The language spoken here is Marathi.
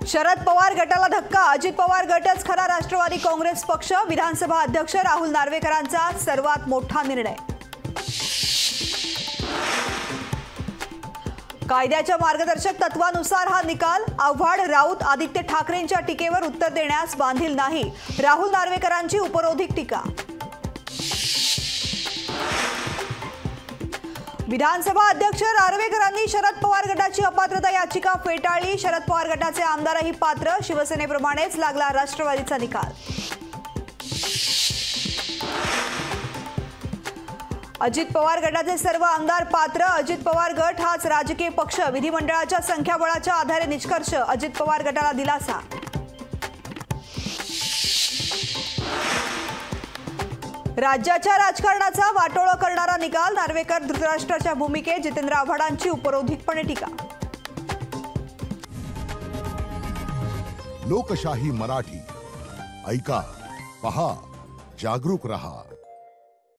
शरद पवार गटाला धक्का। अजित पवार गटच खरा राष्ट्रवादी काँग्रेस पक्ष। विधानसभा अध्यक्ष राहुल नार्वेकरांचा सर्वात मोठा निर्णय। कायद्याच्या मार्गदर्शक तत्वानुसार हा निकाल। आव्हाड राऊत आदित्य ठाकरेंच्या टीकेवर उत्तर देण्यास बांधील नाही। राहुल नार्वेकरांची उपरोधिक टीका। विधानसभा अध्यक्ष नार्वेकरांनी शरद पवार गटाची अपात्रता याचिका फेटाळली। शरद पवार गटाचे आमदारही पात्र। शिवसेनेप्रमाणेच लागला राष्ट्रवादीचा निकाल। अजित पवार गटाचे सर्व आमदार पात्र। अजित पवार गट हाच राजकीय पक्ष। विधिमंडळाच्या संख्याबळाच्या आधारे निष्कर्ष। अजित पवार गटाला दिलासा। राज्याच्या राजकारणाचा वाटोळा करणारा निकाल। नार्वेकर धृतराष्ट्राच्या भूमिकेत जितेंद्र आव्हाडांची उपरोधिकपणे टीका। लोकशाही मराठी ऐका, पहा, जागरूक रहा।